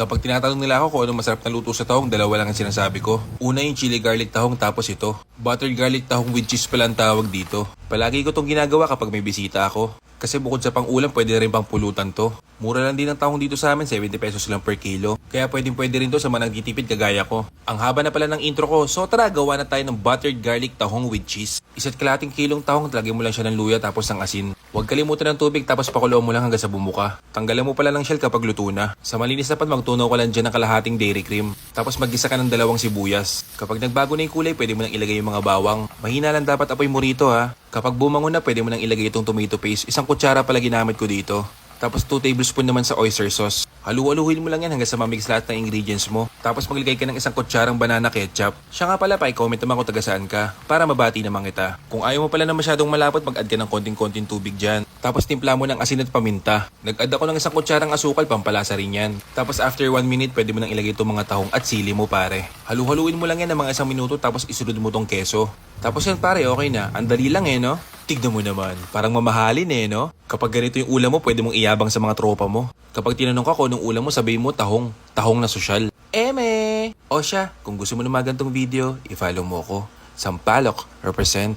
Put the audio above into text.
Kapag tinatanong nila ako kung anong masarap na luto sa tahong, dalawa lang ang sinasabi ko. Una yung chili garlic tahong, tapos ito. Buttered garlic tahong with cheese pala ang tawag dito. Palagi ko tong ginagawa kapag may bisita ako. Kasi bukod sa pang-ulam, pwede rin pang pulutan to. Mura lang din ang tahong dito sa amin, 70 pesos lang per kilo. Kaya pwede rin to sa mga nagtitipid kagaya ko. Ang haba na pala ng intro ko, so tara, gawa na tayo ng buttered garlic tahong with cheese. Isa't kalating kilong tahong, lagyan mo lang siya ng luya tapos ng asin. Huwag kalimutan ng tubig tapos pakuloan mo lang hanggang sa bumuka. Tanggalan mo pala ng shell kapag luto na. Sa malinis na pan, magtunaw ka lang dyan ng kalahating dairy cream. Tapos maggisa ka ng 2 sibuyas. Kapag nagbago na yung kulay, pwede mo nang ilagay yung mga bawang. Mahina lang dapat apoy mo rito ha. Kapag bumangon na, pwede mo nang ilagay itong tomato paste. 1 kutsara pala ginamit ko dito. Tapos 2 tablespoon naman sa oyster sauce. Halu-haluhin mo lang yan hanggang sa mamix lahat ng ingredients mo. Tapos maglagay ka ng 1 kutsarang banana ketchup. Siya nga pala, pa-comment naman kung taga saan ka para mabati naman kita. Kung ayaw mo pala na masyadong malapot, mag-add ka ng konting-konting tubig dyan. Tapos timpla mo ng asin at paminta. Nag-add ako ng 1 kutsarang asukal, pampalasa rin yan. Tapos after 1 minute, pwede mo nang ilagay itong mga tahong at sili mo pare. Halu-haluin mo lang yan ng mga 1 minuto tapos isunod mo tong keso. Tapos yan pare, okay na. Andali lang no? Tignan mo naman, parang mamahalin no? Kapag ganito yung ulam mo, pwede mong iyabang sa mga tropa mo. Kapag tinanong ka kung anong ulam mo, sabihin mo tahong. Tahong na sosyal. Eme! O siya, kung gusto mo na magantong video, i-follow mo ko. Sampalok, represent.